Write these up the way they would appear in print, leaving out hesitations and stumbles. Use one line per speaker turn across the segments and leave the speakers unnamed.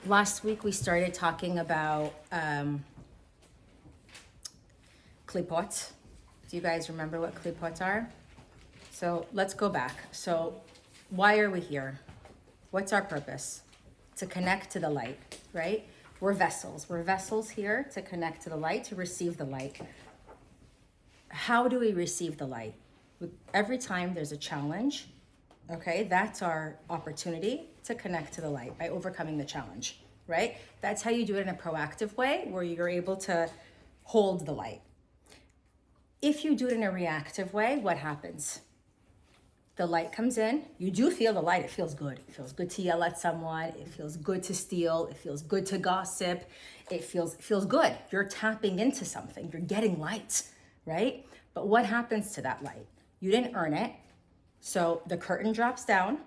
Last week we started talking about klippot. Do you guys remember what klipots are? So let's go back. So why are we here? What's our purpose? To connect to the light, right? We're vessels. We're vessels here to connect to the light, to receive the light. How do we receive the light? Every time there's a challenge, okay, that's our opportunity to connect to the light by overcoming the challenge, right? That's how you do it in a proactive way where you're able to hold the light. If you do it in a reactive way, what happens? The light comes in, you do feel the light, it feels good. It feels good to yell at someone, it feels good to steal, it feels good to gossip, it feels good. You're tapping into something, you're getting light, right? But what happens to that light? You didn't earn it. So the curtain drops down,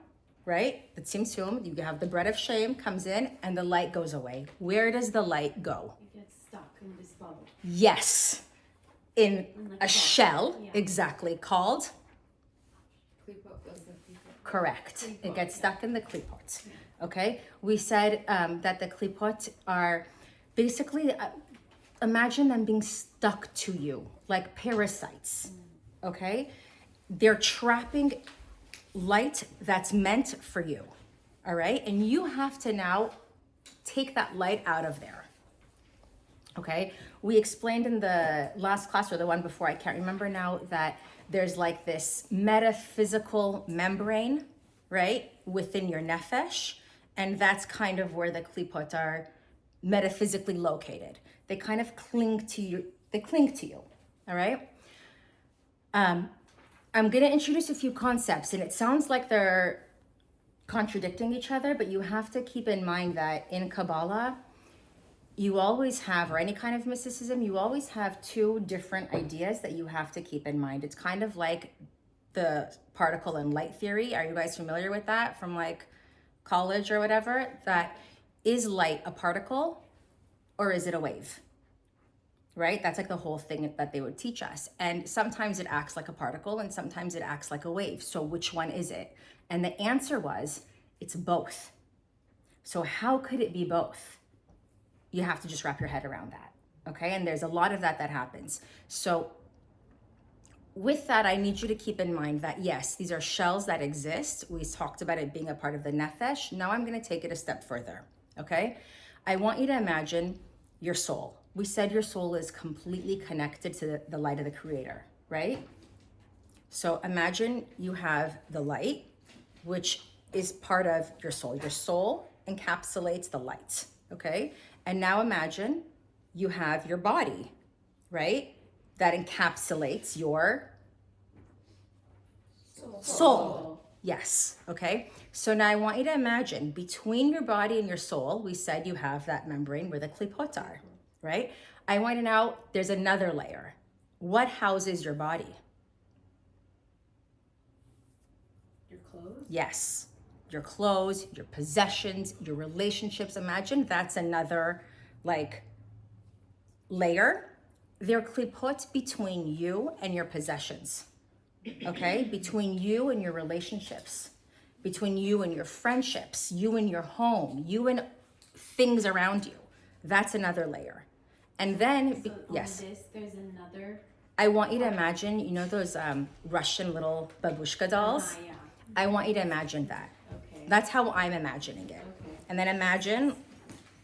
right? The tzimtzum, you have the bread of shame comes in and the light goes away. Where does the light go?
It gets stuck in this bubble.
Yes, in
like
a shell,
yeah.
exactly, called?
Kipot.
Correct.
Klippot,
It gets
yeah.
stuck in the klipot. Okay? We said that the klipot are basically, imagine them being stuck to you, like parasites. Okay? They're trapping light that's meant for you. All right? And you have to now take that light out of there. Okay? We explained in the last class or the one before, I can't remember now, that there's like this metaphysical membrane, right, within your nefesh, and that's kind of where the klipot are metaphysically located. They kind of cling to you. All right? I'm going to introduce a few concepts, and it sounds like they're contradicting each other, but you have to keep in mind that in Kabbalah, you always have, or any kind of mysticism, you always have two different ideas that you have to keep in mind. It's kind of like the particle and light theory. Are you guys familiar with that from like college or whatever? That is light a particle or is it a wave? Right? That's like the whole thing that they would teach us. And sometimes it acts like a particle and sometimes it acts like a wave. So which one is it? And the answer was, it's both. So how could it be both? You have to just wrap your head around that, okay? And there's a lot of that happens. So with that, I need you to keep in mind that yes, these are shells that exist. We talked about it being a part of the nefesh. Now I'm gonna take it a step further, okay? I want you to imagine your soul. We said your soul is completely connected to the light of the Creator, right? So imagine you have the light, which is part of your soul. Your soul encapsulates the light, okay? And now imagine you have your body, right? That encapsulates your soul. Yes, okay? So now I want you to imagine between your body and your soul, we said you have that membrane where the klipot are, right? I want to know, there's another layer. What houses your body?
Your clothes?
Yes. Your clothes, your possessions, your relationships. Imagine that's another like layer. They're klipot between you and your possessions. Okay? Between you and your relationships. Between you and your friendships, you and your home, you and things around you. That's another layer. And then,
So
yes.
on this, there's another.
I want you to imagine, you know those Russian little babushka dolls?
Yeah.
I want you to imagine that.
Okay.
That's how I'm imagining it.
Okay.
And then imagine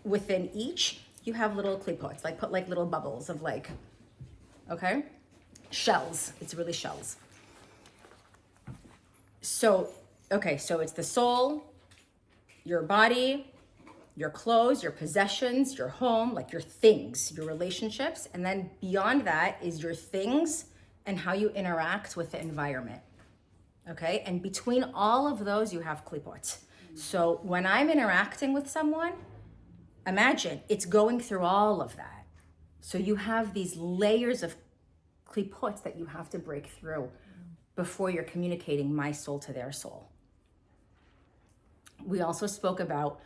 within each, you have little klipots, like put like little bubbles of like, okay? Shells, it's really shells. So, okay, so it's the soul, your body, your clothes, your possessions, your home, like your things, your relationships. And then beyond that is your things and how you interact with the environment. Okay, and between all of those, you have klipot. So when I'm interacting with someone, imagine it's going through all of that. So you have these layers of klipot that you have to break through before you're communicating my soul to their soul. We also spoke about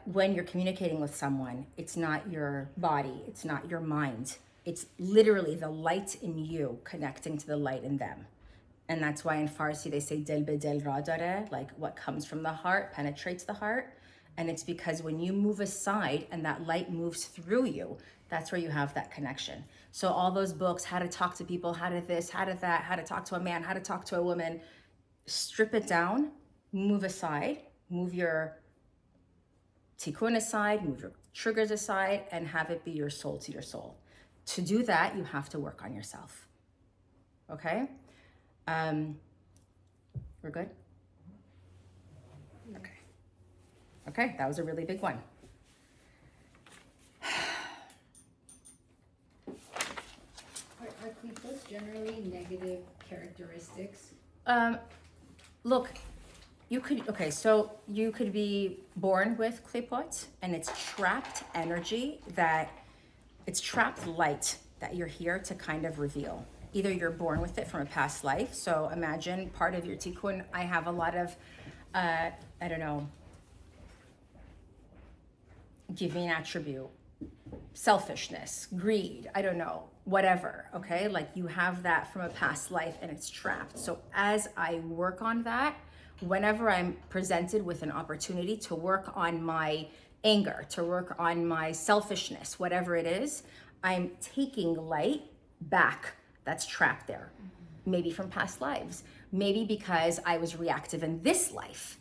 when you're communicating with someone, it's not your body, it's not your mind. It's literally the light in you connecting to the light in them. And that's why in Farsi they say dil be dil ra dare, like what comes from the heart penetrates the heart. And it's because when you move aside and that light moves through you, that's where you have that connection. So all those books, how to talk to people, how to this, how to that, how to talk to a man, how to talk to a woman, strip it down, move aside, move your tikkun aside, move your triggers aside, and have it be your soul to your soul. To do that, you have to work on yourself. Okay? We're good? Okay. Okay, that was a really big one.
Are klipots generally negative characteristics?
Look, you could be born with klipot, and it's trapped energy it's trapped light that you're here to kind of reveal. Either you're born with it from a past life. So imagine part of your tikkun, I have a lot of, give me an attribute, selfishness, greed, I don't know, whatever, okay? Like you have that from a past life and it's trapped. So as I work on that, whenever I'm presented with an opportunity to work on my anger, to work on my selfishness, whatever it is, I'm taking light back that's trapped there. Maybe from past lives, maybe because I was reactive in this life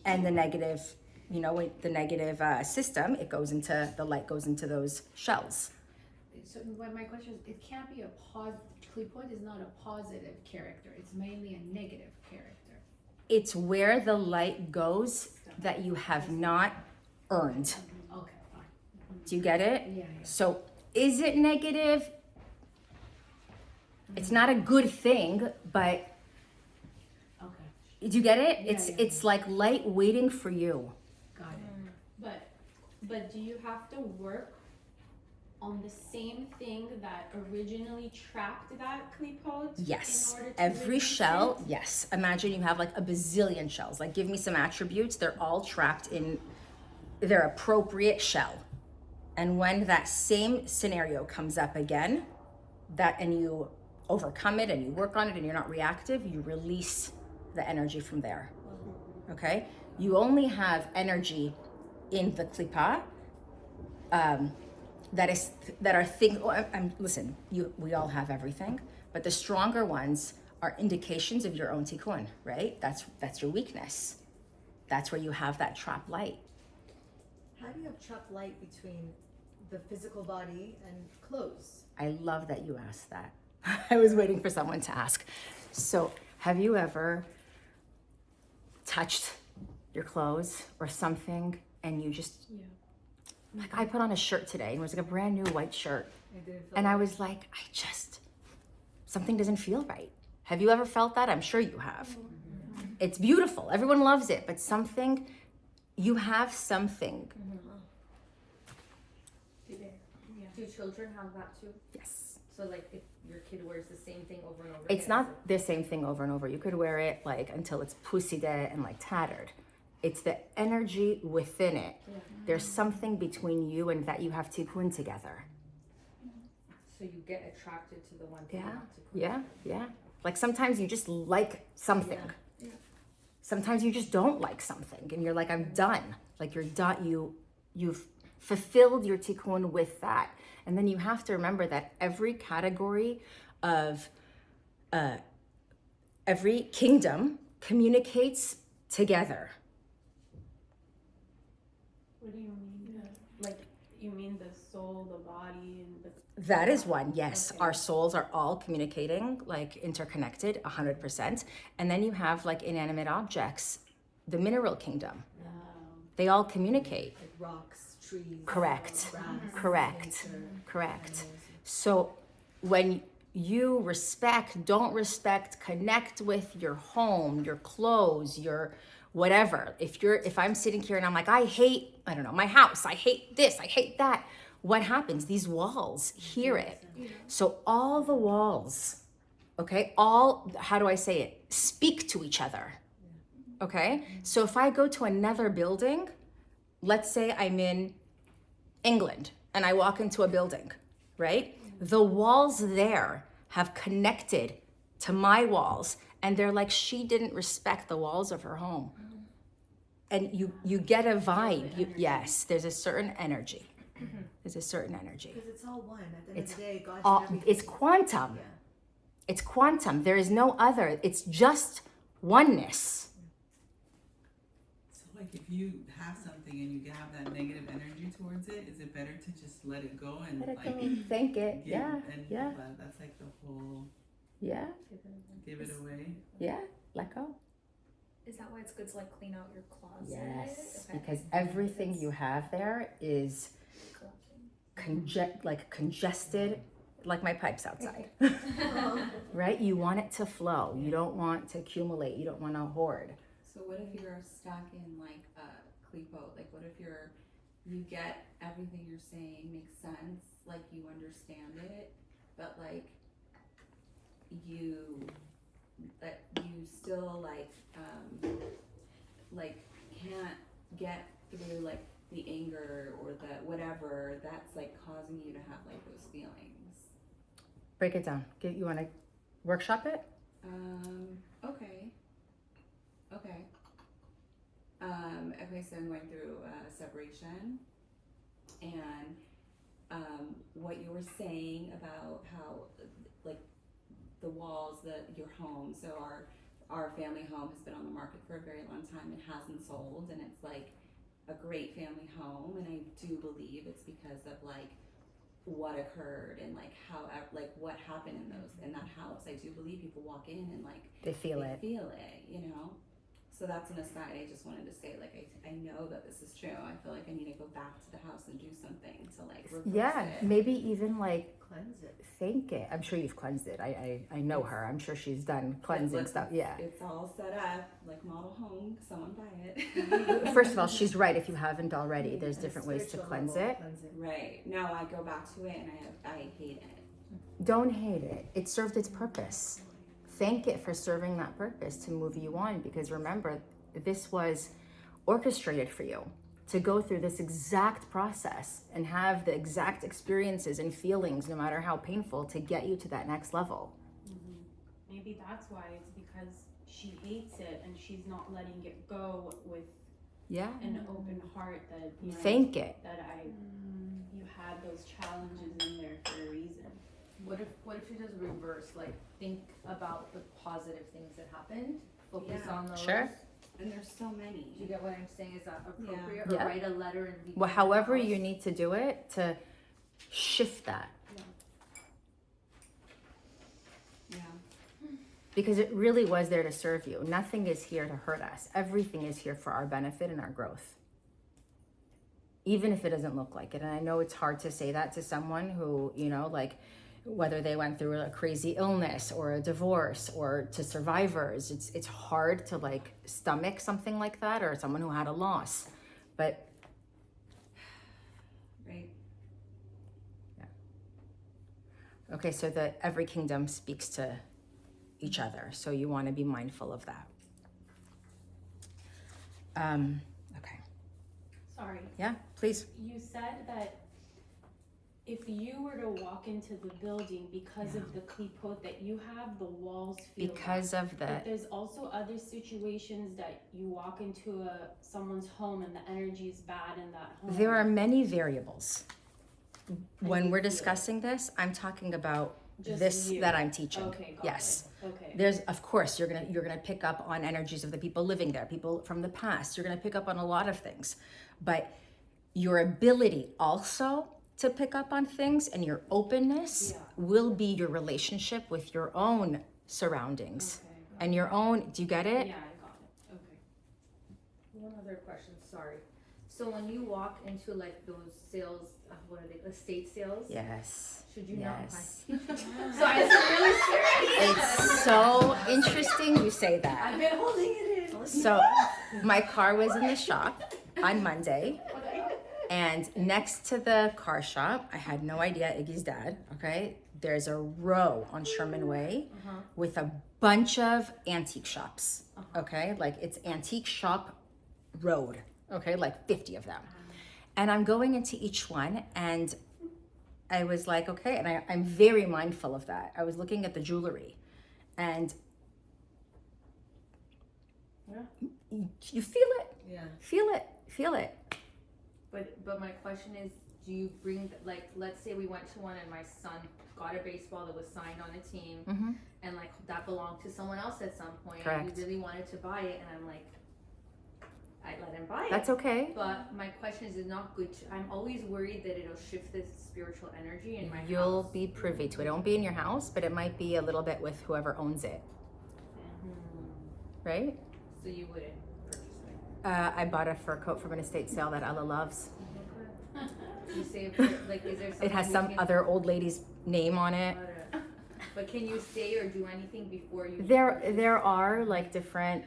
and the negative, the negative system, the light goes into those shells.
So my question is, it can't be a positive, klipot is not a positive character, it's mainly a negative character.
It's where the light goes that you have not earned.
Okay, fine.
Do you get it?
Yeah.
So is it negative? It's not a good thing, but
Okay,
do you get it?
Yeah,
It's like light waiting for you.
got it.
But do you have to work on the same thing that originally trapped that klipot?
Yes.
In order to
Every
release
shell,
it?
yes. Imagine you have like a bazillion shells. Like give me some attributes. They're all trapped in their appropriate shell. And when that same scenario comes up again, and you overcome it and you work on it and you're not reactive, you release the energy from there. Okay? You only have energy in the klipa listen, we all have everything, but the stronger ones are indications of your own tikkun, right? That's your weakness. That's where you have that trapped light.
How do you have trapped light between the physical body and clothes?
I love that you asked that. I was waiting for someone to ask. So, have you ever touched your clothes or something and you just, like I put on a shirt today and it was like a brand new white shirt. And I was like, something doesn't feel right. Have you ever felt that? I'm sure you have. Mm-hmm. It's beautiful. Everyone loves it, but you have something.
Do children have that too?
Yes.
So like if your kid wears the same thing over and over
It's
again,
not the same thing over and over. You could wear it like until it's puside and like tattered. It's the energy within it.
Yeah.
There's something between you and that you have tikkun together.
So you get attracted to the one thing not to
Yeah. Like sometimes you just like something.
Yeah.
Sometimes you just don't like something and you're like, I'm done. Like you're done. You've fulfilled your tikkun with that. And then you have to remember that every category of every kingdom communicates together.
What do you mean? Like you mean the soul, the body, and the.
That is one, yes.
Okay.
Our souls are all communicating, like interconnected, 100%. And then you have like inanimate objects, the mineral kingdom. They all communicate.
Like rocks, trees.
Correct.
Grass,
Correct.
nature,
So when you don't respect, connect with your home, your clothes, your whatever. If I'm sitting here and I'm like, I hate, I don't know, my house, I hate this, I hate that. What happens? These walls hear it. So all the walls, okay, how do I say it? Speak to each other. Okay? So if I go to another building, let's say I'm in England and I walk into a building, right? The walls there have connected to my walls and they're like, she didn't respect the walls of her home. and you get a vibe. Yes, there's a certain energy. There's a certain energy.
Because it's all one. At the end of the day, God's
All,
in everything.
it's quantum.
Yeah.
It's quantum. There is no other. It's just oneness.
So like if you have something and you have that negative energy towards it, is it better to just let it go and
Let it
like
go. Thank it.
give,
Yeah.
and
Yeah.
that's like the whole
Yeah.
give it away?
Yeah. Let go.
Is that why it's good to like clean out your closet?
Yes.
Okay.
Because everything you have there is congested, like my pipes outside. Right? You want it to flow. You don't want to accumulate. You don't want to hoard.
So what if you're stuck in like a klippot? Like what if you get everything you're saying makes sense, like you understand it, but you still can't get through like the anger or the whatever that's like causing you to have like those feelings.
Break it down. You want to workshop it?
Okay. Okay, so I'm going through separation, and what you were saying about how, like, the walls, your home, so our family home has been on the market for a very long time and hasn't sold, and it's like a great family home, and I do believe it's because of like what occurred and like how what happened in that house. I do believe people walk in and like
They feel it.
you know. So that's an aside. I just wanted to say, like, I know that this is true. I feel like I need to go back to the house and do something to like reverse
Yeah.
it.
Maybe even like
Cleanse it.
thank it. I'm sure you've cleansed it. I know her. I'm sure she's done cleansing
It's-
stuff. Yeah.
It's all set up, like model home, someone buy it.
First of all, she's right. If you haven't already, there's different ways to
Spiritual
cleanse
level,
it.
cleanse it.
Right. Now I go back to it and I hate it.
Don't hate it. It served its purpose. Thank it for serving that purpose to move you on, because remember, this was orchestrated for you to go through this exact process and have the exact experiences and feelings, no matter how painful, to get you to that next level.
Maybe that's why. It's because she hates it and she's not letting it go with
Yeah.
an open heart that, you know,
Thank it.
that you had those challenges in there for a reason.
What if you just reverse, like think about the positive things that happened, focus
Yeah.
on those.
Sure.
And there's so many.
Do you get what I'm saying? Is that appropriate?
Yeah.
Or write a letter and leave
Well,
it in the
however
house?
you need to do it to shift that,
Yeah.
because it really was there to serve you. Nothing is here to hurt us. Everything is here for our benefit and our growth, even if it doesn't look like it. And I know it's hard to say that to someone who, you know, like, whether they went through a crazy illness or a divorce, or to survivors, it's hard to like stomach something like that, or someone who had a loss. But
Right.
okay, so that every kingdom speaks to each other, so you want to be mindful of that. Okay.
Sorry.
Yeah, please.
You said that if you were to walk into the building because of the klipot that you have, the walls feel
Because
that.
of the
But there's also other situations that you walk into someone's home and the energy is bad in that home.
there are many variables. When
you
we're
feel it.
discussing this, I'm talking about
Just
this
you.
that I'm teaching.
Okay, got
Yes.
it. Okay.
There's, of course, you're gonna pick up on energies of the people living there, people from the past. You're gonna pick up on a lot of things, but your ability also to pick up on things and your openness
Yeah.
will be your relationship with your own surroundings
Okay, got
and your own. Do you get it?
Yeah, I got it. Okay.
One other question, sorry. So when you walk into like those sales, what are they, estate sales?
Yes.
Should you
Yes.
not? So I really serious.
It's so interesting you say that.
I've been holding it in.
So my car was in the shop on Monday, and next to the car shop, I had no idea, Iggy's dad, okay? There's a row on Sherman Way with a bunch of antique shops, okay? Like it's antique shop road, okay? Like 50 of them. And I'm going into each one, and I was like, okay, and I'm very mindful of that. I was looking at the jewelry, and you feel it.
Yeah.
Feel it. Feel it.
But my question is, do you bring, like, let's say we went to one and my son got a baseball that was signed on a team,
Mm-hmm.
and like that belonged to someone else at some point.
Correct.
And we really wanted to buy it, and I'm like, I let him buy it.
That's okay.
But my question is, not good to, I'm always worried that it'll shift the spiritual energy in my
You'll
house.
be privy to it. It won't be in your house, but it might be a little bit with whoever owns it. Right?
So you wouldn't purchase it.
I bought a fur coat from an estate sale that Ella loves.
You say, like, is there something
It has
we
some
can-
other old lady's name on it.
But can you say or do anything before you?
There are like different,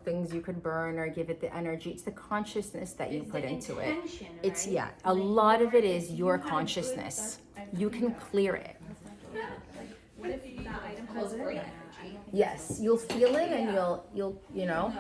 things you could burn or give it the energy. It's the consciousness that you
It's
put
the
into it.
intention,
It's
right?
a
Like,
lot of it
if
is
you
your
had a good-
consciousness.
I've
You
done
can
that.
clear it.
What if that item has
Positive
great
energy.
energy?
Yes, you'll feel it and you'll
No,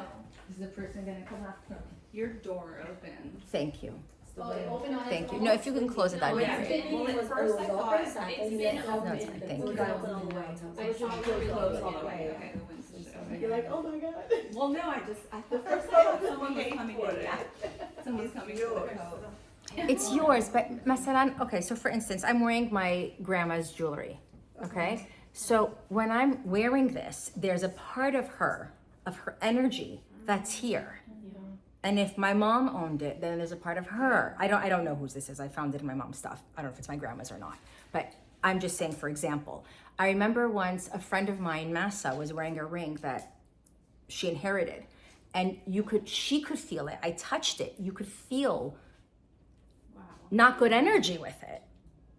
Is the person gonna come after?
your door opens.
Thank you.
Oh, it opened on its
Thank you.
own?
No, if you can close it, that'd be
Yeah.
great.
Well, at first I thought
It's been
No, it's
open.
fine. Thank
So
you.
that open all the way.
it's not really closed all the way. Okay, the wind's just open.
You're like, oh my god.
Well, no, I first I thought someone was coming in. Yeah. Someone's coming for the coat.
It's yours, but masalan, okay, so for instance, I'm wearing my grandma's jewelry, okay? So when I'm wearing this, there's a part of her energy that's here. And if my mom owned it, then there's a part of her. I don't know whose this is. I found it in my mom's stuff. I don't know if it's my grandma's or not. But I'm just saying, for example, I remember once a friend of mine, Massa, was wearing a ring that she inherited. And she could feel it. I touched it. You could feel not good energy with it.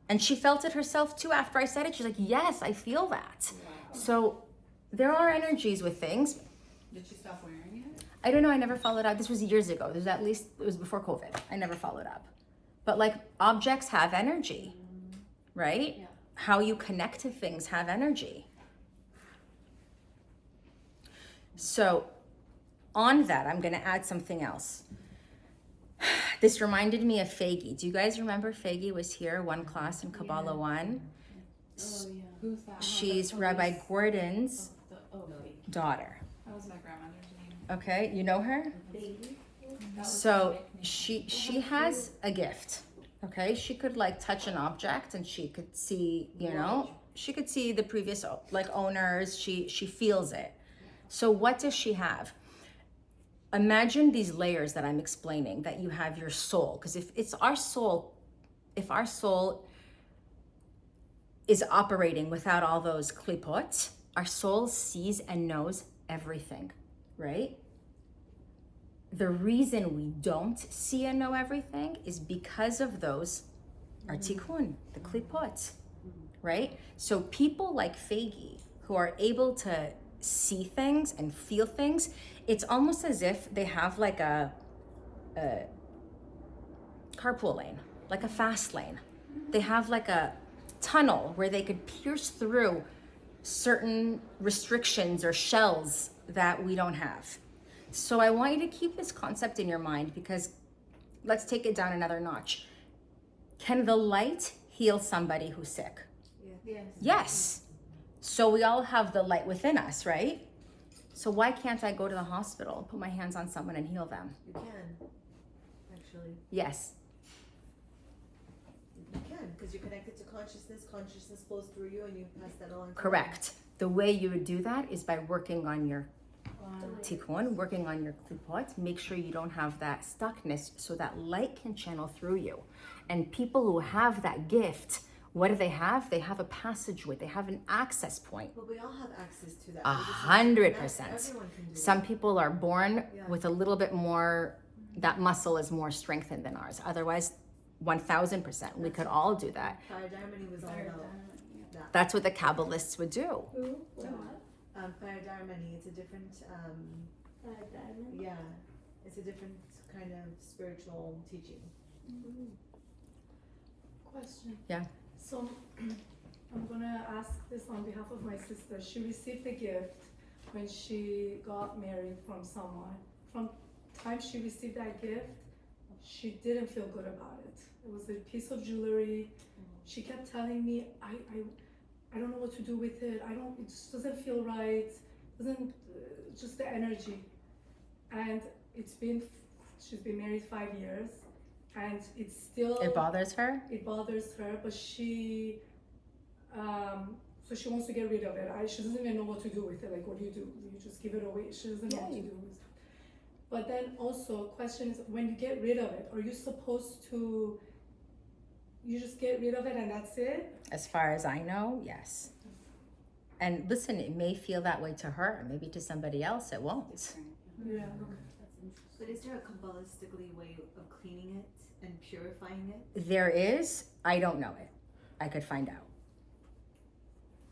And she felt it herself too after I said it. She's like, yes, I feel that. So there are energies with things.
Did she stop wearing it?
I don't know. I never followed up. This was years ago. It was before COVID. I never followed up. But like objects have energy, right?
Yeah.
How you connect to things have energy. So on that, I'm going to add something else. This reminded me of Fagi. Do you guys remember Fagi was here, one class in Kabbalah 1?
Oh, yeah.
Who's that?
She's Rabbi Gordon's
Okay.
daughter.
That was my grandmother's name.
Okay, you know her? So she has a gift. Okay, she could like touch an object and she could see, she could see the previous like owners. She feels it. So what does she have? Imagine these layers that I'm explaining, that you have your soul. Because if our soul is operating without all those klipot, our soul sees and knows everything, right? The reason we don't see and know everything is because of those artikun, the klipot, right? So people like Fagi who are able to see things and feel things, it's almost as if they have like a carpool lane, like a fast lane. They have like a tunnel where they could pierce through certain restrictions or shells that we don't have. So I want you to keep this concept in your mind, because let's take it down another notch. Can the light heal somebody who's sick?
Yes.
Yes. So we all have the light within us, right? So why can't I go to the hospital, put my hands on someone and heal them?
You can, actually.
Yes.
You can, because you're connected to consciousness. Consciousness flows through you and you pass that on. to
Correct. The way you would do that is by working on your tikkun, working on your klipot. Make sure you don't have that stuckness so that light can channel through you. And people who have that gift, what do they have? They have a passageway. They have an access point.
But we all have access to that.
100%.
Everyone can do
Some
it.
people are born
Yeah.
with a little bit more, that muscle is more strengthened than ours. Otherwise, 1000%. We could all do that.
Paradigmany was all about that.
That's what the Kabbalists would do.
Paradigmany, it's a different, yeah, it's a different kind of spiritual teaching.
Question.
Yeah.
So I'm gonna ask this on behalf of my sister. She received a gift when she got married from someone. From time she received that gift, she didn't feel good about it. It was a piece of jewelry. She kept telling me, I don't know what to do with it. It just doesn't feel right. Just the energy. And it's been she's been married 5 years, and it's still
It bothers her?
it bothers her, but she so she wants to get rid of it. She doesn't even know what to do with it. Like, what do? You just give it away? She doesn't know what to do with it. But then also, question is, when you get rid of it, are you supposed to? You just get rid of it and that's it?
As far as I know, yes. And listen, it may feel that way to her, maybe to somebody else it won't.
Yeah.
But is there a Kabbalistically way of cleaning it and purifying it?
There is, I don't know it. I could find out.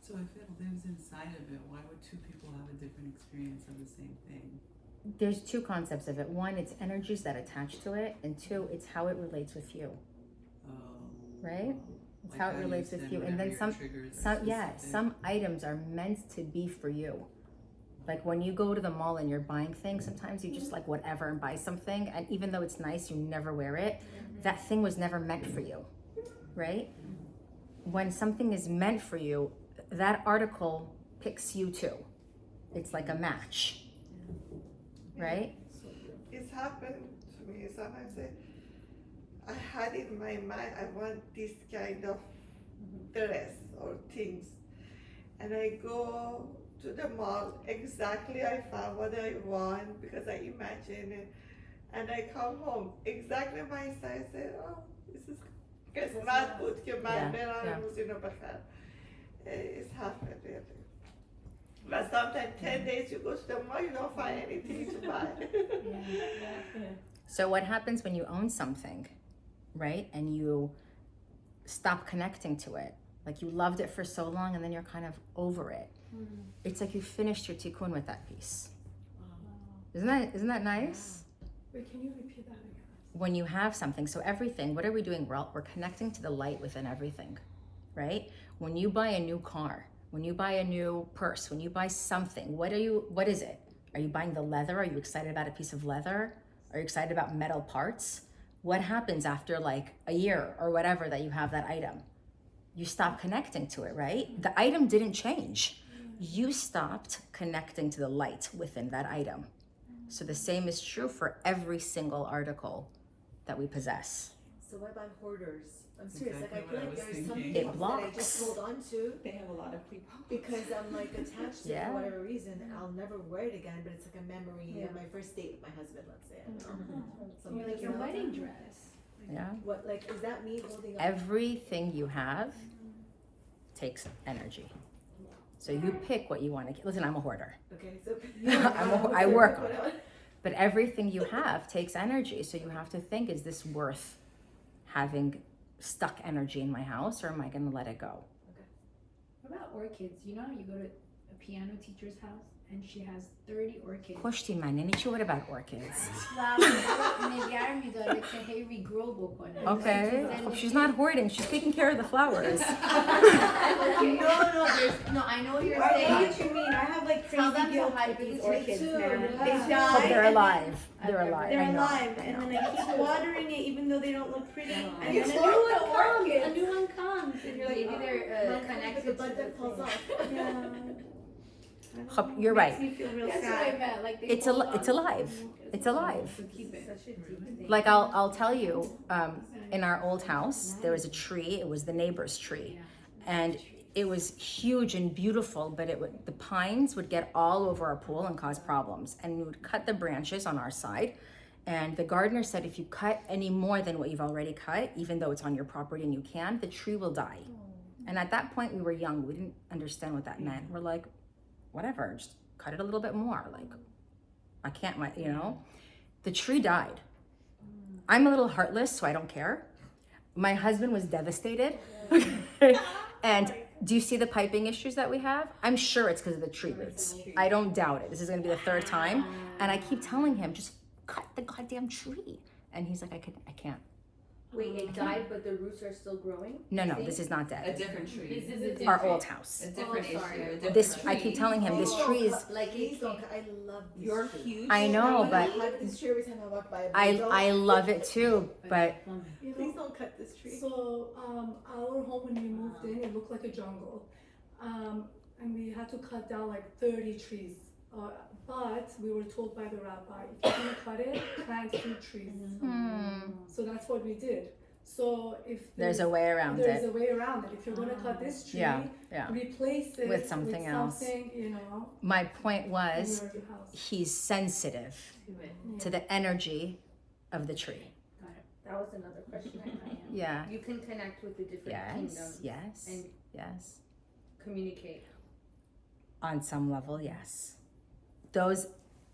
So if it lives inside of it, why would two people have a different experience of the same thing?
There's two concepts of it. One, it's energies that attach to it, and two, it's how it relates with you,
Oh.
right? It's
Like
how it relates with you. And then
your
some
triggers are specific.
some items are meant to be for you. Like when you go to the mall and you're buying things, sometimes you just like whatever and buy something, and even though it's nice, you never wear it. That thing was never meant for you, right? When something is meant for you, that article picks you too. It's like a match, right?
It's happened to me. Sometimes I had in my mind, I want this kind of dress or things. And I go to the mall, exactly I found what I want because I imagine it. And I come home, exactly my size, I say, oh, this is قسمت بود که من برم روز اینو بخرم. It's happened really. But sometimes 10 days you go to the mall, you don't find anything to buy.
So what happens when you own something, right? And you stop connecting to it. Like you loved it for so long and then you're kind of over it. It's like you finished your tikkun with that piece. Isn't that nice?
Wait, can you repeat that again?
When you have something, so everything, what are we doing? We're connecting to the light within everything, right? When you buy a new car, when you buy a new purse, when you buy something, what is it? Are you buying the leather? Are you excited about a piece of leather? Are you excited about metal parts? What happens after like a year or whatever that you have that item? You stop connecting to it, right? The item didn't change. You stopped connecting to the light within that item. So the same is true for every single article that we possess.
So what about hoarders? I'm serious,
Exactly
like I feel
what I
like
was
there's some
thinking.
things
It
that I
blocks.
just hold on to
They have a lot of klippot.
because I'm like attached to it
Yeah.
for whatever reason. I'll never wear it again, but it's like a memory of my first date with my husband, let's say. I don't know. Something
Or like your wedding dress.
Yeah.
What, like, is that me holding on?
Everything you have takes energy. So you pick what you want to. Listen, I'm a hoarder,
Okay, so.
I work on it. But everything you have takes energy. So you have to think, is this worth having stuck energy in my house, or am I going to let it go?
What about orchids? You know how you go to a piano teacher's house and she has 30 orchids.
پشتی من یعنی چی? What about orchids?
نگر می‌داره که هی regrow بکنه.
Okay. She's not hoarding. She's taking care of the flowers.
No, I know what you're
I know
saying.
what you mean. I have like
Tell
crazy
them to
guilt
hide
with these
because me
orchids,
too.
man.
Yeah.
They
But
die.
they're
and then
alive. They're alive.
They're
I know.
alive, and then I keep watering it even though they don't look pretty. And
You
then a
want
new
the
one comes.
orchids.
A new one comes, and you're like,
Maybe they're
Like
connected
the
to
bud
the
that falls
thing.
off.
Yeah. I don't
Hup,
know.
you're
Makes
right.
me feel real
That's what I
sad.
meant. Like they
It's
hold
it's
on.
alive. It's alive.
So keep it.
Such a deep thing.
Like I'll tell you, in our old house there was a tree. It was the neighbor's tree, and it was huge and beautiful. But the pines would get all over our pool and cause problems. And we would cut the branches on our side. And the gardener said, if you cut any more than what you've already cut, even though it's on your property and you can, the tree will die. And at that point we were young. We didn't understand what that meant. We're like, whatever, just cut it a little bit more. Like, I can't, the tree died. I'm a little heartless, so I don't care. My husband was devastated. And do you see the piping issues that we have? I'm sure it's because of the tree roots. I don't doubt it. This is going to be the third time. And I keep telling him, just cut the goddamn tree. And he's like, I can't.
Wait, it died, but the roots are still growing?
No, this is not
A
dead.
different tree.
This is a different.
Our old house.
A different
Oh, sorry.
issue. A different
This,
tree.
I keep telling him, this tree is,
Like
Please
it
don't,
came.
I love this
You're
tree.
huge.
I know, but
I hug this tree every time I walk by.
I love it too, but
You
Please
know,
don't cut this tree.
so our home when we moved in, it looked like a jungle, and we had to cut down like 30 trees but we were told by the rabbi, if you're gonna cut it, plant fruit trees. So that's what we did. So if
There's a way around
there's
it.
a way around it. If you're gonna cut this tree,
Yeah, yeah.
replace it
With something else.
you know,
My point was,
in your house.
he's sensitive to the energy of the tree.
That was another question I had.
Yeah.
You can connect with the different
Yes,
kingdoms
yes,
and
yes.
communicate.
On some level, yes.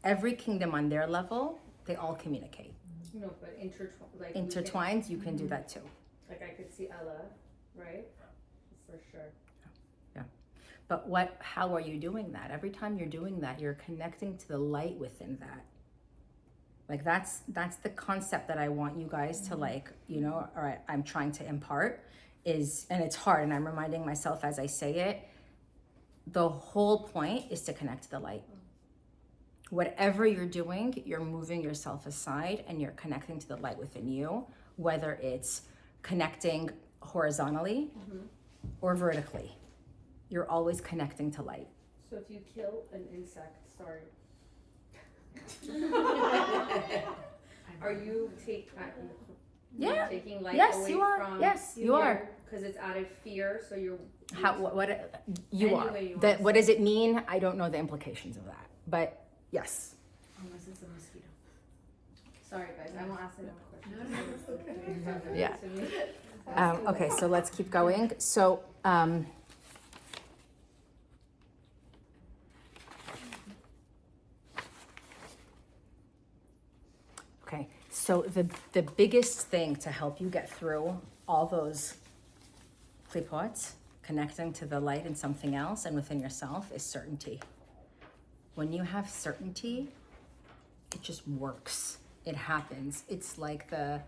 Every kingdom on their level, they all communicate.
No, but like
Intertwined, you can do that too.
Like I could see Ella, right? For sure.
But how are you doing that? Every time you're doing that, you're connecting to the light within that. Like that's the concept that I want you guys to or I'm trying to impart and it's hard, and I'm reminding myself as I say it, the whole point is to connect to the light. Whatever you're doing, you're moving yourself aside and you're connecting to the light within you, whether it's connecting horizontally or vertically. You're always connecting to light.
So if you kill an insect, sorry. Are you taking light
Yes,
away
you are.
from
Yes, you are.
Because it's out of fear, so you're
You are.
Anyway,
What does it mean? I don't know the implications of that, but yes.
unless it's a mosquito. Sorry guys, I won't ask another question.
Yeah. Okay, so let's keep going. So, okay, so the biggest thing to help you get through all those klipots, connecting to the light and something else and within yourself, is certainty. When you have certainty, it just works. It happens. It's like the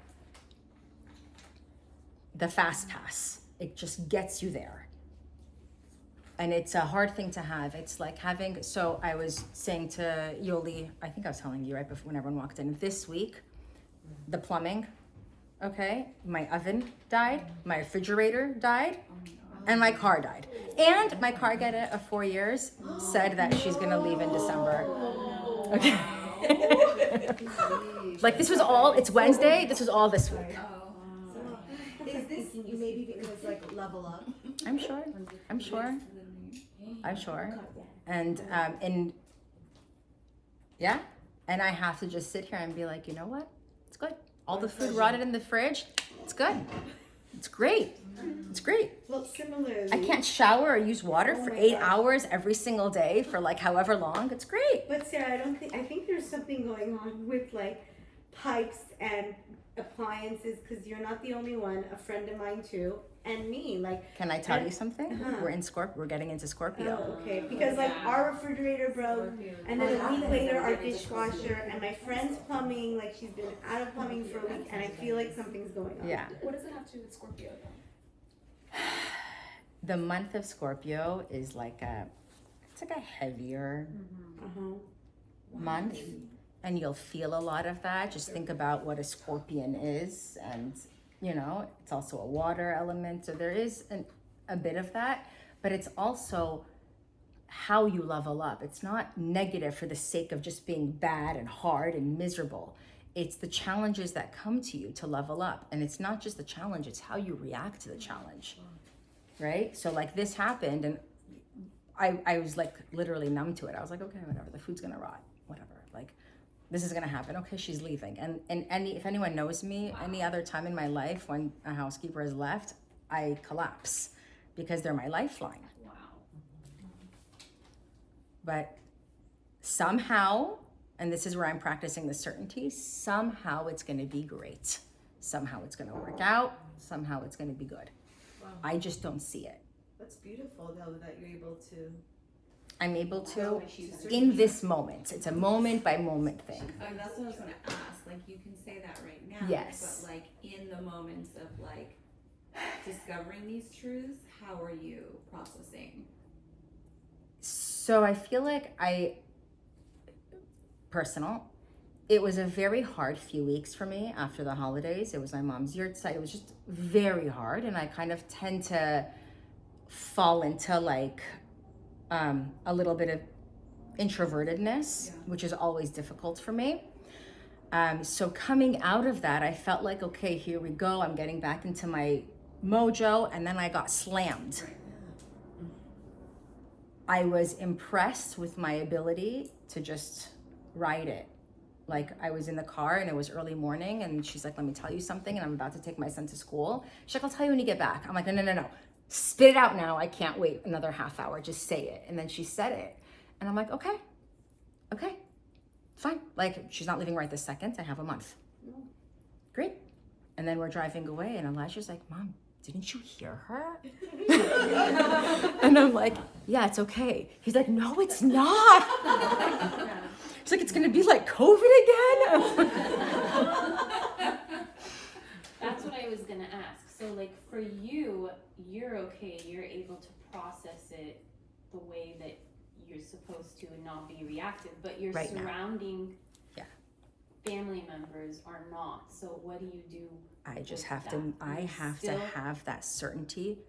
fast pass. It just gets you there. And it's a hard thing to have. It's like so I was saying to Yoli, I think I was telling you right before when everyone walked in, this week, the plumbing, okay? My oven died, my refrigerator died, and my car died. And my car Cargetta of 4 years said that she's gonna leave in December. Okay. Like it's Wednesday, this was all this week.
Is this maybe because like level up?
I'm sure. And yeah, and I have to just sit here and be like, you know what? It's good. All the food rotted in the fridge. It's good. It's great. It's great.
Well, similarly,
I can't shower or use water for 8 hours every single day for like however long. It's great.
But Sarah, I think there's something going on with like pipes and appliances, because you're not the only one. A friend of mine too, and me. Like,
can I tell you something? We're in Scorpio. We're getting into Scorpio.
Oh, okay. Because like our refrigerator broke, and then a week later our dishwasher, and my friend's plumbing, like she's been out of plumbing for a week, and I feel like something's going on.
Yeah.
What does it have to do with Scorpio though?
The month of Scorpio is like a heavier month, and you'll feel a lot of that. Just think about what a scorpion is, and it's also a water element, so there is a bit of that, but it's also how you level up. It's not negative for the sake of just being bad and hard and miserable. It's the challenges that come to you to level up, and it's not just the challenge, it's how you react to the challenge, right? So like this happened, and I was like literally numb to it. I was like, okay, whatever, the food's gonna rot, whatever, like this is gonna happen. Okay, she's leaving. And if anyone knows me, any other time in my life when a housekeeper has left, I collapse because they're my lifeline.
Wow.
But somehow, and this is where I'm practicing the certainty, somehow it's gonna be great. Somehow it's gonna work out. Somehow it's gonna be good.
Wow.
I just don't see it.
That's beautiful though that you're able to.
I'm able to in this moment. It's a moment by moment thing.
That's what I was gonna ask. Like, you can say that right now.
Yes.
But like in the moments of like discovering these truths, how are you processing?
So I feel like it was a very hard few weeks for me after the holidays. It was my mom's yurtzeit. It was just very hard, and I kind of tend to fall into like a little bit of introvertedness,
Yeah.
which is always difficult for me. So coming out of that, I felt like, okay, here we go. I'm getting back into my mojo, and then I got slammed.
Right.
I was impressed with my ability to just ride it. Like, I was in the car and it was early morning, and she's like, let me tell you something, and I'm about to take my son to school. She's like, I'll tell you when you get back. I'm like, no. Spit it out now. I can't wait another half hour. Just say it. And then she said it. And I'm like, okay, fine. Like, she's not leaving right this second. I have a month. Great. And then we're driving away, and Elijah's like, Mom, didn't you hear her? And I'm like, yeah, it's okay. He's like, no, it's not. He's like, it's gonna be like COVID again.
That's what I was gonna ask. So like for you, you're okay, you're able to process it the way that you're supposed to and not be reactive, but your
Right now.
surrounding
Yeah.
family members are not. So what do you do?
I just
with
have
that?
to, I
You
have to
still-
have that certainty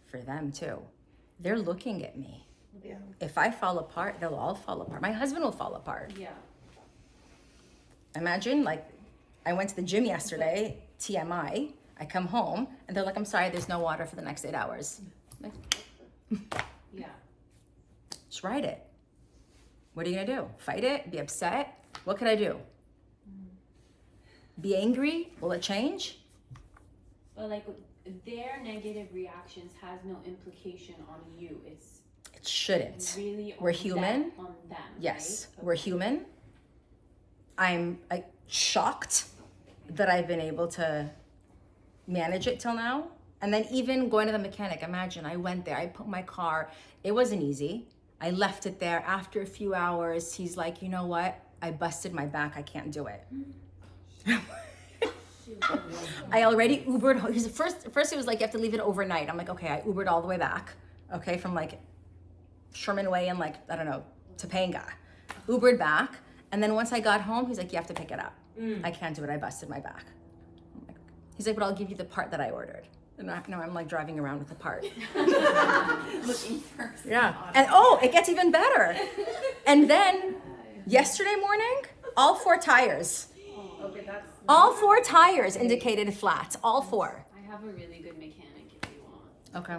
for them too. They're looking at me.
Yeah.
If I fall apart, they'll all fall apart. My husband will fall apart.
Yeah.
Imagine, like, I went to the gym yesterday, TMI. I come home and they're like, I'm sorry, there's no water for the next 8 hours. Like,
Yeah.
just ride it. What are you gonna do? Fight it? Be upset? What could I do? Be angry? Will it change?
But like their negative reactions has no implication on you. It's
It shouldn't.
really
We're
on
human.
Them, on them.
Yes,
right?
we're human. I'm shocked that I've been able to manage it till now. And then even going to the mechanic, imagine I went there, I put my car, it wasn't easy. I left it there. After a few hours, he's like, you know what? I busted my back, I can't do it. I already Ubered. First it was like, you have to leave it overnight. I'm like, okay, I Ubered all the way back. Okay, from like Sherman Way and like, I don't know, Topanga. Ubered back. And then once I got home, he's like, you have to pick it up. I can't do it, I busted my back. I'm like, he's like, but I'll give you the part that I ordered. And now I'm like driving around with the part.
Looking for
Yeah. And oh, it gets even better. And then yesterday morning, all 4 tires.
Okay, that's.
All 4 tires indicated flat. All 4.
I have a really good mechanic if you want.
Okay.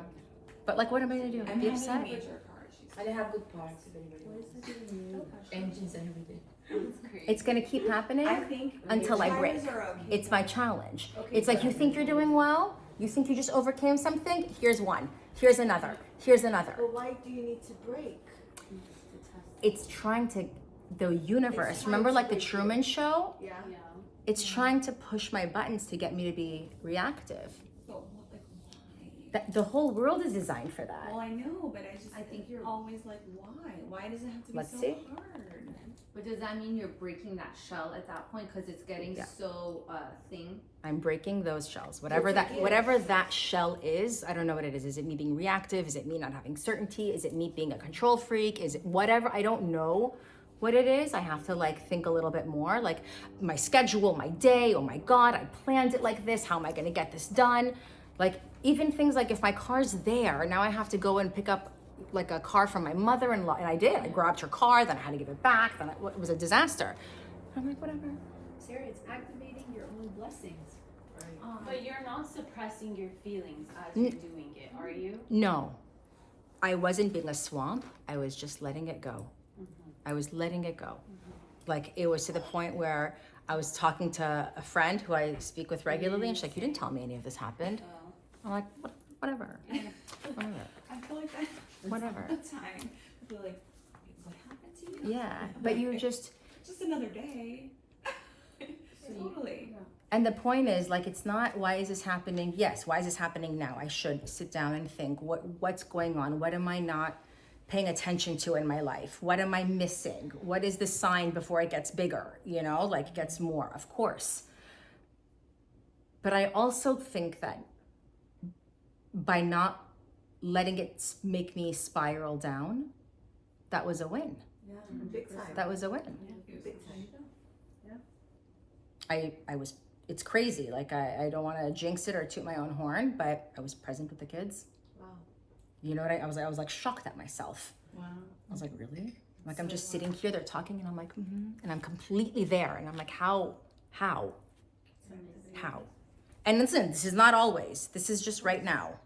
But like, what am I gonna do?
I'm
Be
having a
upset?
major car issue.
I have good parts if anybody wants. Engines and everything.
It's crazy.
It's gonna keep happening
I think
until I break.
tires are okay.
It's my challenge. It's like, you think you're doing well? You think you just overcame something? Here's one. Here's another. Here's another.
But why do you need to break?
It's trying to, the universe.
It's
Remember
trying
like
to
the
make
Truman Show?
Yeah.
Yeah.
It's trying to push my buttons to get me to be reactive.
But like, why?
The whole world is designed for that.
Well, I know, but I
think you're-
always like, why? Why does it have to be
Let's
so
see.
hard?
But does that mean you're breaking that shell at that point because it's getting
Yeah.
so thin?
I'm breaking those shells. Whatever that shell is, I don't know what it is. Is it me being reactive? Is it me not having certainty? Is it me being a control freak? Is it whatever? I don't know what it is. I have to like think a little bit more. Like my schedule, my day, oh my God, I planned it like this. How am I gonna get this done? Like even things like if my car's there, now I have to go and pick up like a car from my mother-in-law, and I did. I grabbed her car, then I had to give it back. Then it was a disaster. I'm like, whatever.
Sarah, it's activating your own blessings.
But you're not suppressing your feelings as you're doing it, are you?
No, I wasn't being a swamp. I was just letting it go. I was letting it go. Like it was to the point where I was talking to a friend who I speak with regularly, and she's like, "You didn't tell me any of this happened." I'm like, Whatever. Whatever.
I feel like that
Whatever.
all the time. I feel like, wait, what happened to you?
Yeah, but you just.
Just another day. Totally.
And the point is, like, it's not, why is this happening? Yes, why is this happening now? I should sit down and think, what's going on? What am I not paying attention to in my life? What am I missing? What is the sign before it gets bigger? You know, like it gets more, of course. But I also think that by not letting it make me spiral down, that was a win.
Yeah, big time.
That was a win.
Big time.
I was, it's crazy. Like, I don't want to jinx it or toot my own horn, but I was present with the kids.
Wow.
You know what I was like shocked at myself.
Wow.
I was like, really? Like I'm just sitting here, they're talking, and I'm like, and I'm completely there, and I'm like, how? And listen, this is not always. This is just right now.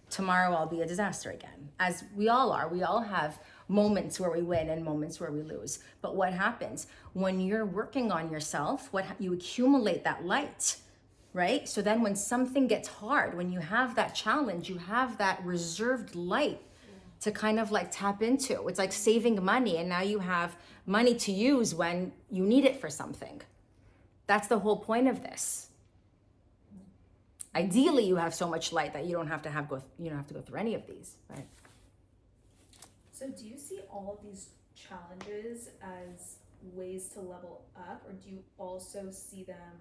Tomorrow I'll be a disaster again, as we all are. We all have moments where we win and moments where we lose. But what happens when you're working on yourself? You accumulate that light, right? So then when something gets hard, when you have that challenge, you have that reserved light to kind of like tap into. It's like saving money, and now you have money to use when you need it for something. That's the whole point of this. Ideally, you have so much light that you don't have to go through any of these, right?
So do you see all of these challenges as ways to level up, or do you also see them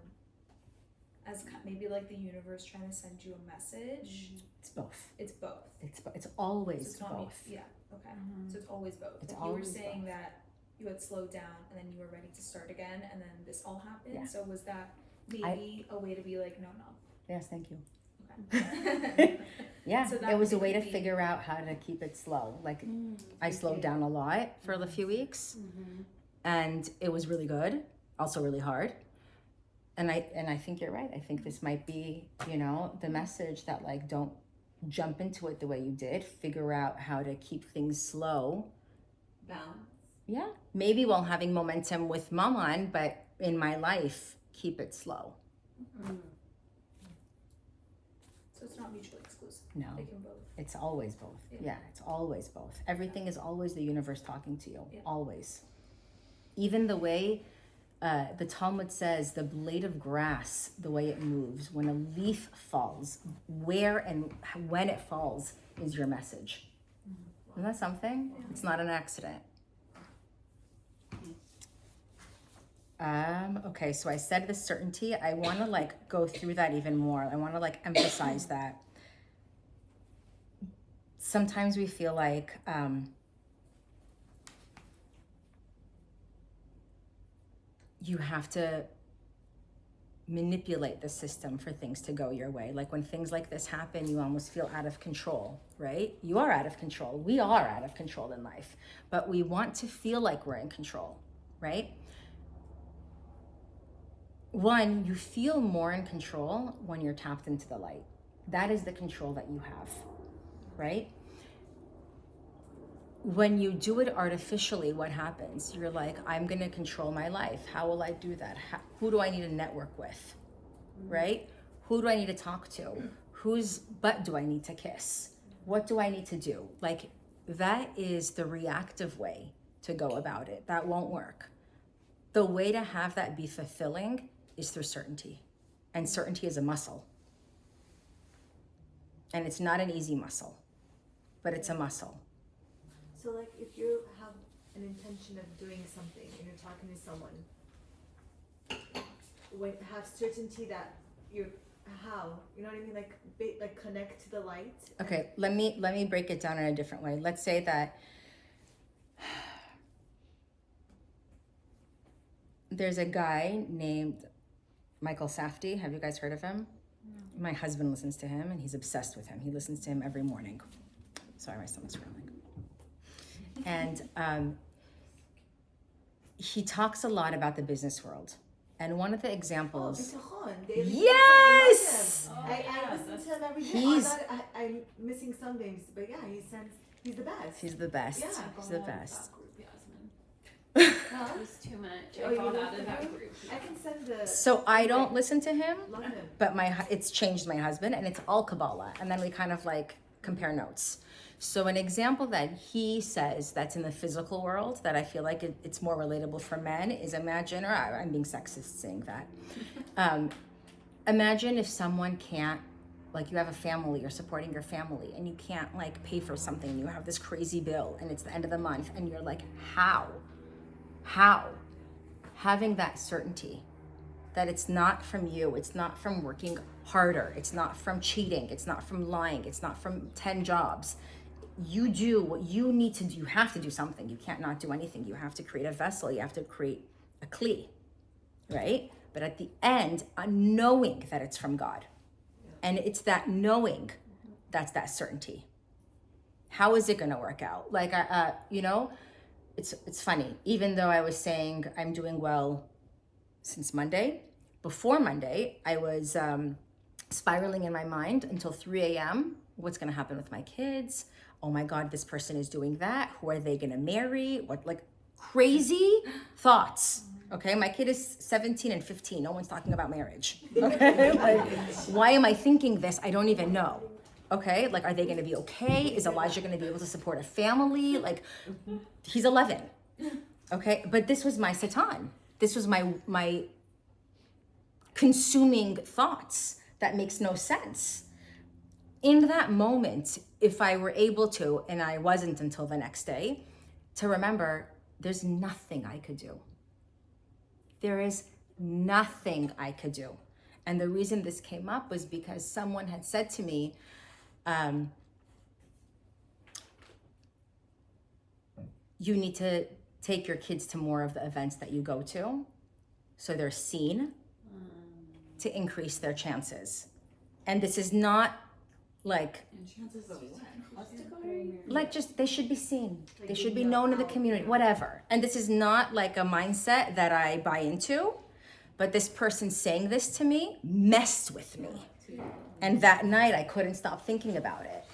as maybe like the universe trying to send you a message?
It's both.
It's both.
It's always
So it's not
both.
yeah. Okay. So it's always both.
It's
Like you were
always
saying
both.
that you had slowed down and then you were ready to start again, and then this all happened.
Yeah.
So was that maybe a way to be like, no.
Yes, thank you.
Okay.
Yeah,
So that
it was a
would
way to
be-
figure out how to keep it slow. Like I slowed down a lot for a few weeks, and it was really good, also really hard. And I think you're right. I think this might be, the message that like don't jump into it the way you did. Figure out how to keep things slow.
Balance.
Yeah, maybe while having momentum with Maman, but in my life, keep it slow.
So it's not mutually exclusive.
No.
They can both.
It's always both.
Yeah.
Yeah, it's always both. Everything is always the universe talking to you.
Yeah.
Always. Even the way the Talmud says the blade of grass, the way it moves, when a leaf falls, where and when it falls is your message. Isn't that something? It's not an accident. Okay, so I said the certainty. I want to like go through that even more. I want to like emphasize that. Sometimes we feel like you have to manipulate the system for things to go your way. Like when things like this happen, you almost feel out of control, right? You are out of control. We are out of control in life, but we want to feel like we're in control, right? One, you feel more in control when you're tapped into the light. That is the control that you have, right? When you do it artificially, what happens? You're like, I'm gonna control my life. How will I do that? Who do I need to network with, right? Who do I need to talk to? Whose butt do I need to kiss? What do I need to do? Like, that is the reactive way to go about it. That won't work. The way to have that be fulfilling is through certainty. And certainty is a muscle. And it's not an easy muscle, but it's a muscle.
So like if you have an intention of doing something and you're talking to someone, have certainty that you know what I mean? Like connect to the light.
Okay, let me break it down in a different way. Let's say that there's a guy named Michael Safdie. Have you guys heard of him? No. My husband listens to him and he's obsessed with him. He listens to him every morning. Sorry, my stomach's growling. And he talks a lot about the business world. And one of the examples... Yes!
I listen to him every day. I'm missing some things, but yeah, he's the best.
He's the best.
Yeah.
He's the best.
It was too much. I got out of that group.
I can send the...
So I don't listen to him,
Love him.
but it's changed my husband, and it's all Kabbalah. And then we kind of like compare notes. So an example that he says that's in the physical world that I feel like it's more relatable for men is imagine, or I'm being sexist saying that. Imagine if someone can't, like you have a family, you're supporting your family, and you can't like pay for something, and you have this crazy bill, and it's the end of the month, and you're like, how? Having that certainty that it's not from you, it's not from working harder, it's not from cheating, it's not from lying, it's not from 10 jobs. You do what you need to do. You have to do something. You can't not do anything. You have to create a vessel. You have to create a kli, right? But at the end, knowing that it's from God. And it's that knowing that's that certainty. How is it going to work out? Like, it's funny. Even though I was saying I'm doing well since Monday, before Monday, I was spiraling in my mind until 3 a.m. What's going to happen with my kids? Oh my God, this person is doing that. Who are they going to marry? What, like crazy thoughts. Okay, my kid is 17 and 15. No one's talking about marriage. Okay, like, why am I thinking this? I don't even know. Okay, like, are they going to be okay? Is Elijah going to be able to support a family? Like, he's 11. Okay, but this was my Satan. This was my consuming thoughts that makes no sense. In that moment, if I were able to, and I wasn't until the next day, to remember there's nothing I could do. There is nothing I could do. And the reason this came up was because someone had said to me, you need to take your kids to more of the events that you go to, so they're seen, to increase their chances. And this is not like, like just, they should be seen. They should be known in the community, whatever. And this is not like a mindset that I buy into, but this person saying this to me messed with me. And that night I couldn't stop thinking about it.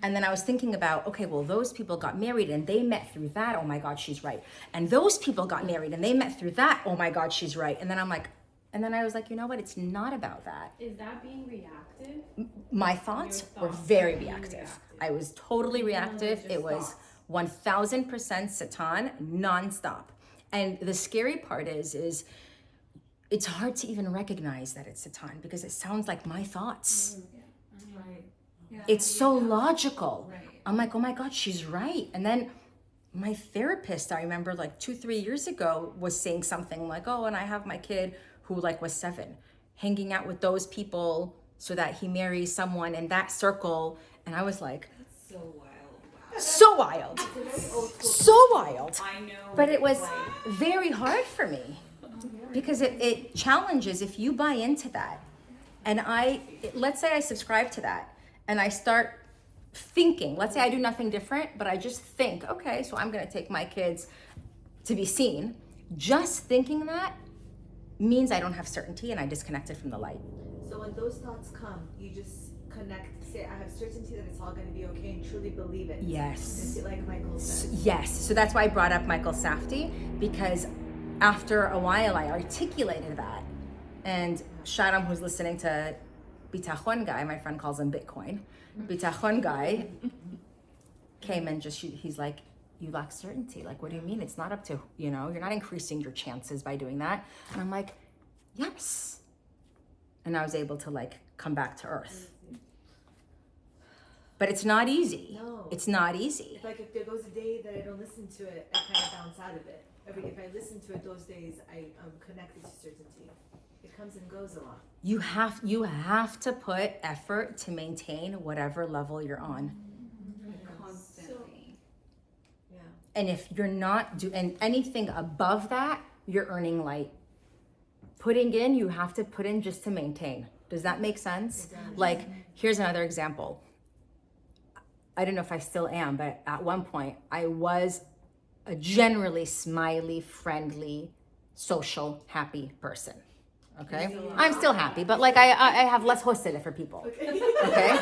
And then I was thinking about, okay, well, those people got married and they met through that. Oh my God, she's right. And those people got married and they met through that. Oh my God, she's right. And then I'm like, and then I was like, you know what? It's not about that.
Is that being reactive?
My thoughts were very reactive. I was totally reactive. It was 1000% Satan, nonstop. And the scary part is it's hard to even recognize that it's Satan because it sounds like my thoughts.
Right. Yeah.
It's so logical.
Right.
I'm like, oh my God, she's right. And then my therapist, I remember like 2-3 years ago, was saying something like, oh, and I have my kid who like was 7, hanging out with those people so that he marries someone in that circle. And I was like,
So wild. Wow.
so wild, so wild.
I know.
But it was very hard for me because it challenges if you buy into that. And let's say I subscribe to that and I start thinking, let's say I do nothing different, but I just think, okay, so I'm going to take my kids to be seen. Just thinking that means I don't have certainty and I disconnected from the light.
So when those thoughts come, you just connect, say, I have certainty that it's all going to be okay, and truly believe it.
Yes.
And like Michael said.
Yes. So that's why I brought up Michael Safdie, because after a while I articulated that. And Sharam, who's listening to Bitachon Guy, my friend calls him Bitcoin. Bitachon Guy came and he's like, you lack certainty. Like, what do you mean? It's not up to, you're not increasing your chances by doing that. And I'm like, yes. And I was able to like come back to earth. But it's not easy.
No.
It's not easy.
It's like if there goes a day that I don't listen to it, I kind of bounce out of it. If I listen to it those days, I'm connected to certainty. It comes and goes a lot.
You have to put effort to maintain whatever level you're on.
Constantly.
Yeah.
And if you're not doing anything above that, you're earning light. Putting in, you have to put in just to maintain. Does that make sense? Like, here's another example. I don't know if I still am, but at one point I was a generally smiley, friendly, social, happy person. Okay? I'm still happy, but like I have less hosted for people. Okay?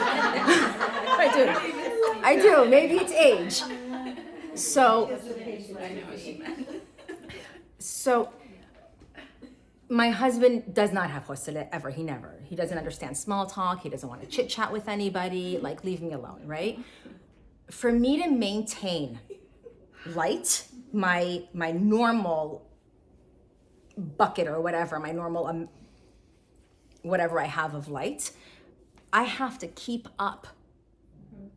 I do. Maybe it's age. So my husband does not have hosted ever. He doesn't understand small talk. He doesn't want to chit chat with anybody. Like, leave me alone, right? For me to maintain light, my normal bucket or whatever, my normal whatever I have of light, I have to keep up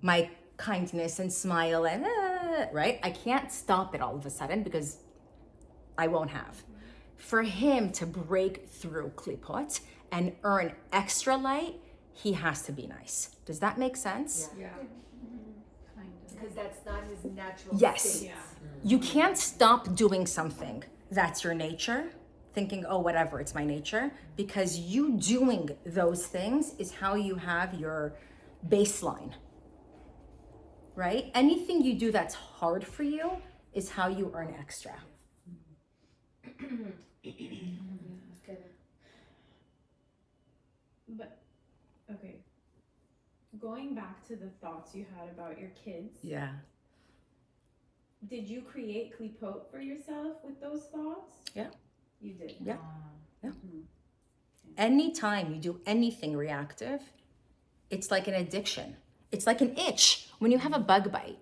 my kindness and smile and right? I can't stop it all of a sudden because I won't have. For him to break through klipot and earn extra light, he has to be nice. Does that make sense?
Yeah.
Because that's not his natural
Yes.
state.
Yeah.
You can't stop doing something that's your nature, thinking, oh, whatever, it's my nature, because you doing those things is how you have your baseline, right? Anything you do that's hard for you is how you earn extra.
But okay, going back to the thoughts you had about your kids,
Yeah.
did you create klipot for yourself with those thoughts?
Yeah.
You did.
Yeah. Anytime you do anything reactive, it's like an addiction. It's like an itch. When you have a bug bite,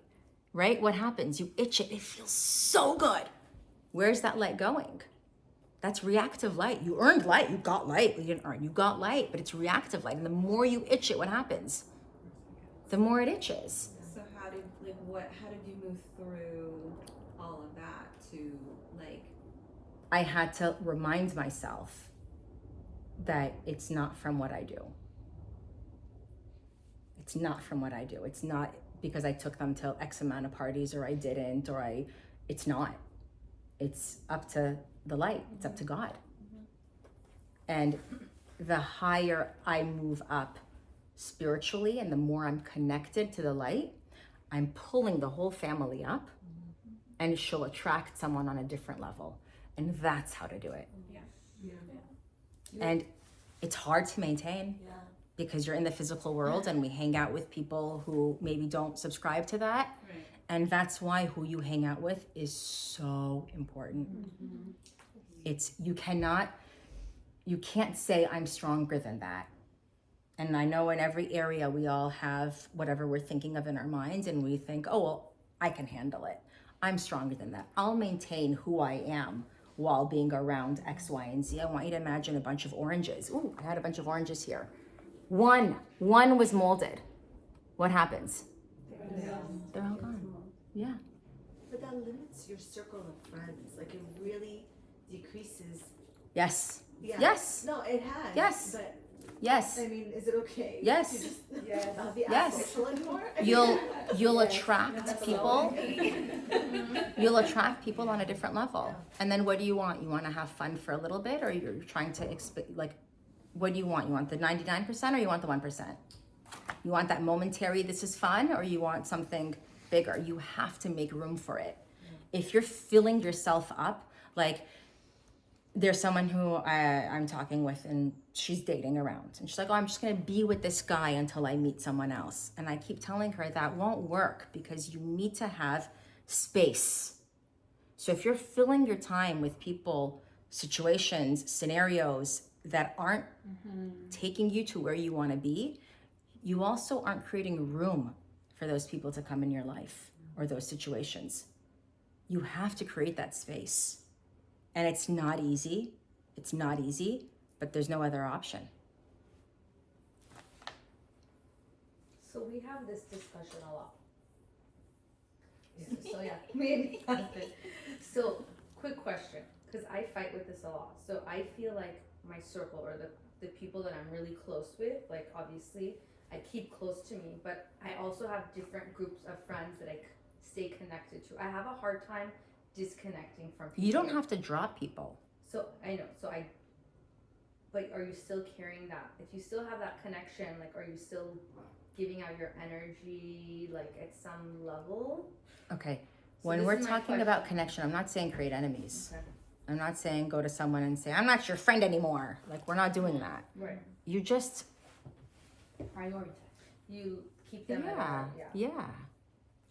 right? What happens? You itch it. It feels so good. Where's that light going? That's reactive light. You earned light. You got light. You didn't earn. You got light, but it's reactive light. And the more you itch it, what happens? The more it itches.
So how did you move through all of that to like?
I had to remind myself that it's not from what I do. It's not from what I do. It's not because I took them to X amount of parties or I didn't, it's not. It's up to the light. It's up to God. And the higher I move up spiritually and the more I'm connected to the light, I'm pulling the whole family up and she'll attract someone on a different level. And that's how to do it. And it's hard to maintain because you're in the physical world and we hang out with people who maybe don't subscribe to that.
Right.
And that's why who you hang out with is so important. It's, you can't say I'm stronger than that. And I know in every area we all have whatever we're thinking of in our minds and we think, oh, well, I can handle it. I'm stronger than that. I'll maintain who I am while being around X, Y, and Z. I want you to imagine a bunch of oranges. Ooh, I had a bunch of oranges here. One was molded. What happens? They're all gone. Yeah.
But that limits your circle of friends. Like it really decreases.
Yes.
Yeah.
Yes.
No, it has.
Yes.
But
Yes.
I mean, is it okay?
Yes.
To just not be
Yes.
asexual anymore?
You'll attract people. You'll attract people on a different level. And then what do you want? You want to have fun for a little bit, or you're trying to what do you want? You want the 99% or you want the 1%? You want that momentary, this is fun, or you want something bigger? You have to make room for it. If you're filling yourself up, like there's someone who I'm talking with and she's dating around and she's like, oh, I'm just going to be with this guy until I meet someone else. And I keep telling her that won't work because you need to have space. So if you're filling your time with people, situations, scenarios that aren't taking you to where you want to be, you also aren't creating room for those people to come in your life or those situations. You have to create that space. And it's not easy. It's not easy, but there's no other option.
So we have this discussion a lot. So yeah, me and my husband. So quick question, because I fight with this a lot. So I feel like my circle or the people that I'm really close with, like obviously I keep close to me, but I also have different groups of friends that I stay connected to. I have a hard time disconnecting from people.
You don't have to drop people.
So I know, but are you still carrying that? If you still have that connection, like are you still giving out your energy like at some level?
Okay,
So
when
this
we're
is my
talking
question.
about connection, I'm not saying create enemies.
Okay.
I'm not saying go to someone and say, I'm not your friend anymore. Like, we're not doing that.
Right.
You just,
Prioritize.
You keep them at a,
yeah.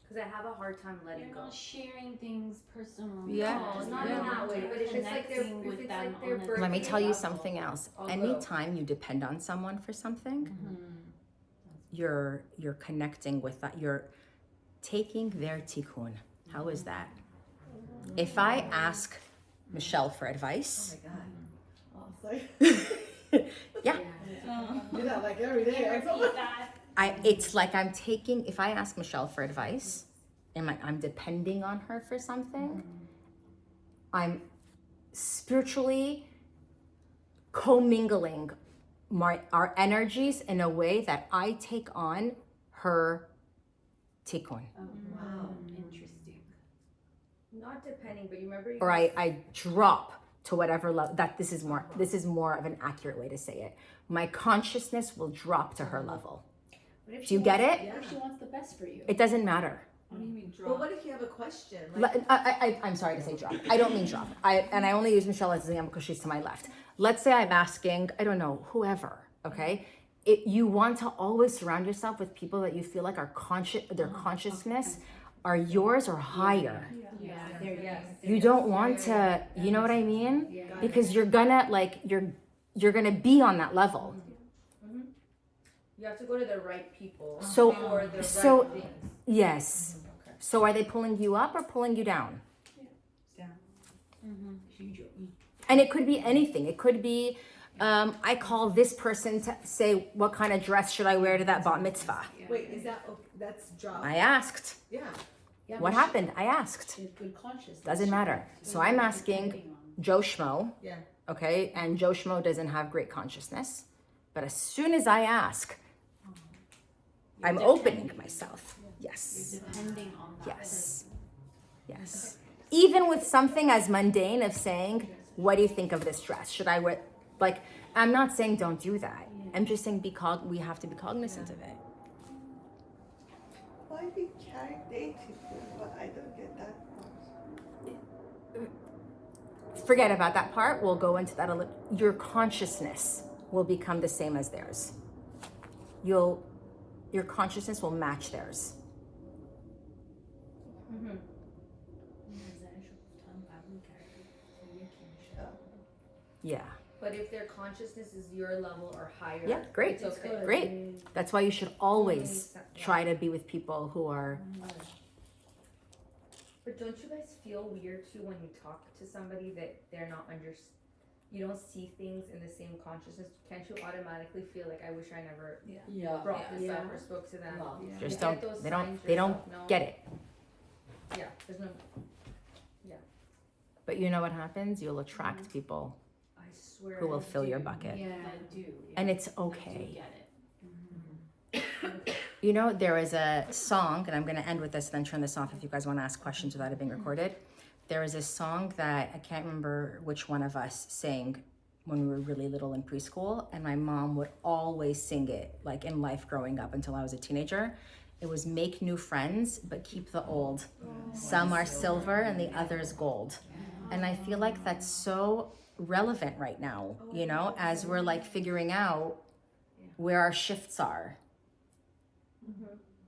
Because I have a hard time letting
You're
go.
not sharing things personal.
Yeah.
No, not
Yeah.
in that way, but if it's like their,
Connecting
if
with
it's
them
like their
on a
birthday.
Let me tell you
level,
something else.
I'll go.
Anytime you depend on someone for something, you're connecting with that. You're taking their tikkun. How is that? If I ask Michelle for advice, yeah,
Do that like every day.
it's like I'm taking. If I ask Michelle for advice, I'm depending on her for something. I'm spiritually commingling our energies in a way that I take on her tikkun.
Wow.
Interesting.
Not depending, but you remember.
Or I drop to whatever level. This is more of an accurate way to say it. My consciousness will drop to her level.
But if
Do you get it?
What if she wants the best for you?
It doesn't matter.
What do you mean
But
drop?
what if you have a question? Like,
I'm sorry to say drop. I don't mean drop. I only use Michelle as an example because she's to my left. Let's say I'm asking, I don't know, whoever, okay? You want to always surround yourself with people that you feel like are conscious, their consciousness are yours or higher.
Yeah.
Yes.
You don't want to, you know what I mean?
Yeah.
Because you're gonna like, you're gonna be on that level.
You have to go to the right people
So-
for the
so-
right things.
Yes.
Okay.
So are they pulling you up or pulling you down? And it could be anything. It could be, I call this person to say, what kind of dress should I wear to that bat mitzvah?
wait, is that, that's job?
I asked.
Yeah.
Yeah,
What
but she-
happened? I asked.
She has good consciousness.
Doesn't matter. So I'm asking Joe Schmo,
Yeah.
okay? And Joe Schmo doesn't have great consciousness. But as soon as I ask, I'm opening myself. Yes.
You're depending on that
Yes. Yes. Even with something as mundane of saying, what do you think of this dress? Should I wear, like, I'm not saying don't do that. I'm just saying we have to be cognizant of it.
Why we carry dating people? I don't get that part.
Forget about that part. We'll go into that a little. Your consciousness will become the same as theirs. Your consciousness will match theirs. Yeah.
But if their consciousness is your level or higher,
Yeah, great.
it's okay.
Great. That's why you should always try to be with people who are.
But don't you guys feel weird too when you talk to somebody that they're not you don't see things in the same consciousness? Can't you automatically feel like, I wish I never brought this up or spoke to them?
Just
You get
don't.
those
They
signs
don't
yourself, no?
get it.
Yeah, there's no,
But you know what happens? You'll attract people
I swear.
who will
I
fill your
do.
bucket,
Yeah.
that do.
and it's
that do
okay.
get it.
You know, there is a song, and I'm going to end with this and then turn this off if you guys want to ask questions without it being recorded. There is a song that I can't remember which one of us sang when we were really little in preschool, and my mom would always sing it, like in life growing up until I was a teenager. It was make new friends, but keep the old. Some are silver and the others gold. And I feel like that's so relevant right now, you know, as we're like figuring out where our shifts are.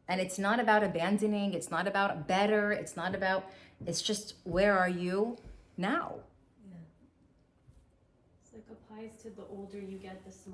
And it's not about abandoning, it's not about better, it's just where are you now?
It's like applies to the older you get, the smaller